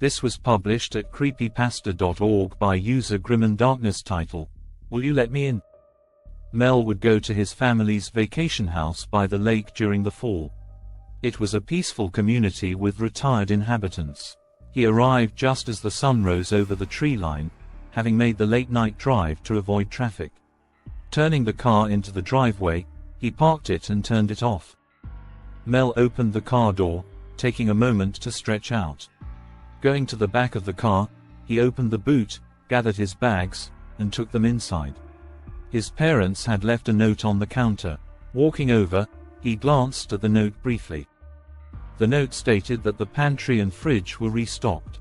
This was published at creepypasta.org by user Grim&Darkness. Title: Will You Let Me In? Mel would go to his family's vacation house by the lake during the fall. It was a peaceful community with retired inhabitants. He arrived just as the sun rose over the tree line, having made the late-night drive to avoid traffic. Turning the car into the driveway, he parked it and turned it off. Mel opened the car door, taking a moment to stretch out. Going to the back of the car, he opened the boot, gathered his bags, and took them inside. His parents had left a note on the counter. Walking over, he glanced at the note briefly. The note stated that the pantry and fridge were restocked.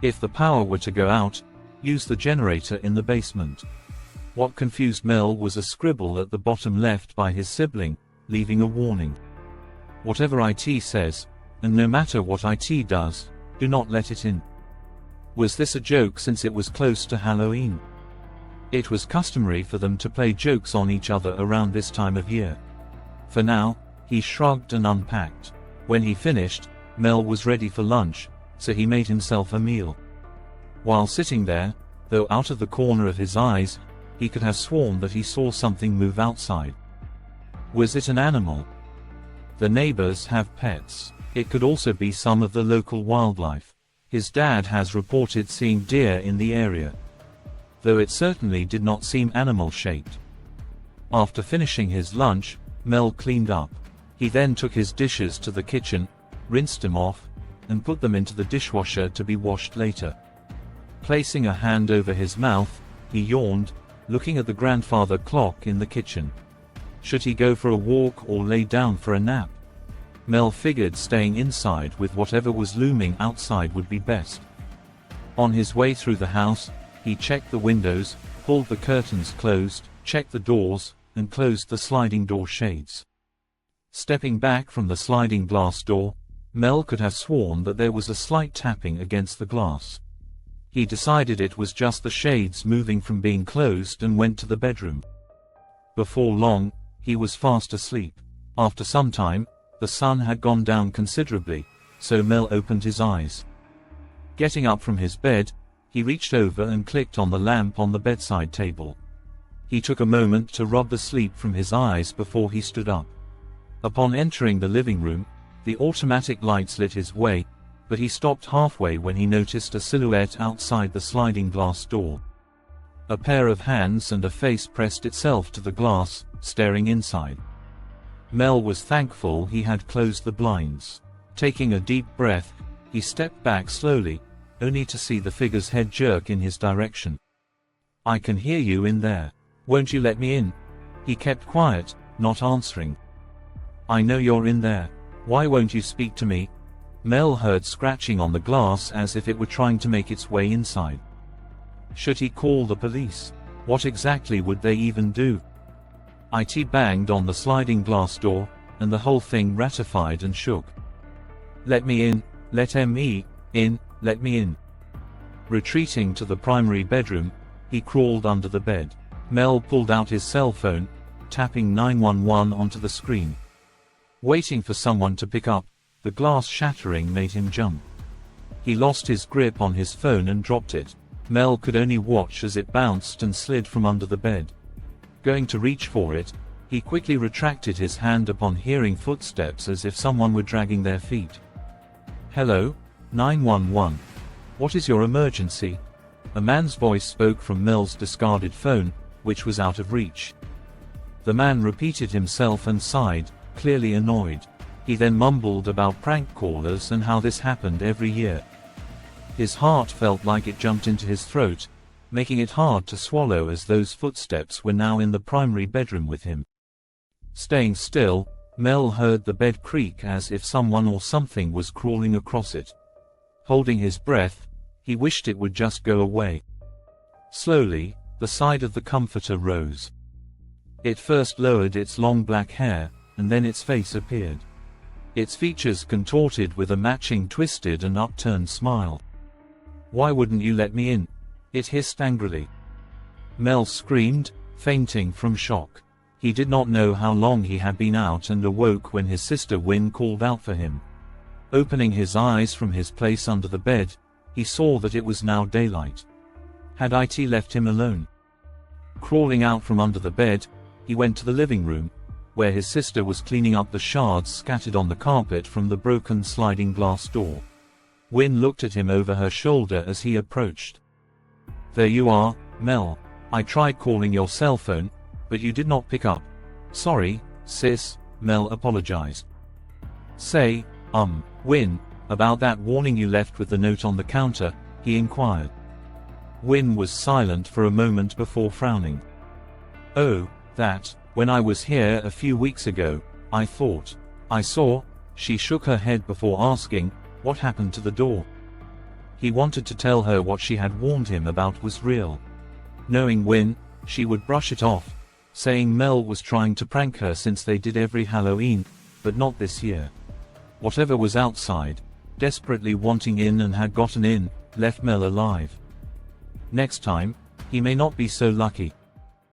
If the power were to go out, use the generator in the basement. What confused Mel was a scribble at the bottom left by his sibling, leaving a warning. Whatever IT says, and no matter what IT does, do not let it in. Was this a joke since it was close to Halloween? It was customary for them to play jokes on each other around this time of year. For now, he shrugged and unpacked. When he finished, Mel was ready for lunch, so he made himself a meal. While sitting there, though out of the corner of his eyes, he could have sworn that he saw something move outside. Was it an animal? The neighbors have pets. It could also be some of the local wildlife. His dad has reported seeing deer in the area, though it certainly did not seem animal-shaped. After finishing his lunch, Mel cleaned up. He then took his dishes to the kitchen, rinsed them off, and put them into the dishwasher to be washed later. Placing a hand over his mouth, he yawned, looking at the grandfather clock in the kitchen. Should he go for a walk or lay down for a nap? Mel figured staying inside with whatever was looming outside would be best. On his way through the house, he checked the windows, pulled the curtains closed, checked the doors, and closed the sliding door shades. Stepping back from the sliding glass door, Mel could have sworn that there was a slight tapping against the glass. He decided it was just the shades moving from being closed and went to the bedroom. Before long, he was fast asleep. After some time, the sun had gone down considerably, so Mel opened his eyes. Getting up from his bed, he reached over and clicked on the lamp on the bedside table. He took a moment to rub the sleep from his eyes before he stood up. Upon entering the living room, the automatic lights lit his way, but he stopped halfway when he noticed a silhouette outside the sliding glass door. A pair of hands and a face pressed itself to the glass, staring inside. Mel was thankful he had closed the blinds. Taking a deep breath, he stepped back slowly, only to see the figure's head jerk in his direction. "I can hear you in there. Won't you let me in?" He kept quiet, not answering. "I know you're in there. Why won't you speak to me?" Mel heard scratching on the glass as if it were trying to make its way inside. Should he call the police? What exactly would they even do? It banged on the sliding glass door, and the whole thing ratified and shook. "Let me in, let me in, let me in." Retreating to the primary bedroom, he crawled under the bed. Mel pulled out his cell phone, tapping 911 onto the screen. Waiting for someone to pick up, the glass shattering made him jump. He lost his grip on his phone and dropped it. Mel could only watch as it bounced and slid from under the bed. Going to reach for it, he quickly retracted his hand upon hearing footsteps as if someone were dragging their feet. "Hello? 911. What is your emergency?" A man's voice spoke from Mel's discarded phone, which was out of reach. The man repeated himself and sighed, clearly annoyed. He then mumbled about prank callers and how this happened every year. His heart felt like it jumped into his throat, making it hard to swallow as those footsteps were now in the primary bedroom with him. Staying still, Mel heard the bed creak as if someone or something was crawling across it. Holding his breath, he wished it would just go away. Slowly, the side of the comforter rose. It first lowered its long black hair, and then its face appeared. Its features contorted with a matching twisted and upturned smile. "Why wouldn't you let me in?" it hissed angrily. Mel screamed, fainting from shock. He did not know how long he had been out and awoke when his sister Wynne called out for him. Opening his eyes from his place under the bed, he saw that it was now daylight. Had it left him alone? Crawling out from under the bed, he went to the living room, where his sister was cleaning up the shards scattered on the carpet from the broken sliding glass door. Wynne looked at him over her shoulder as he approached. "There you are, Mel. I tried calling your cell phone, but you did not pick up. Sorry, sis," Mel apologized. "Say, Wynne, about that warning you left with the note on the counter," he inquired. Wynne was silent for a moment before frowning. "Oh, that, when I was here a few weeks ago, I thought I saw." She shook her head before asking, "What happened to the door?" He wanted to tell her what she had warned him about was real. Knowing Wynne, she would brush it off, saying Mel was trying to prank her since they did every Halloween, but not this year. Whatever was outside, desperately wanting in and had gotten in, left Mel alive. Next time, he may not be so lucky.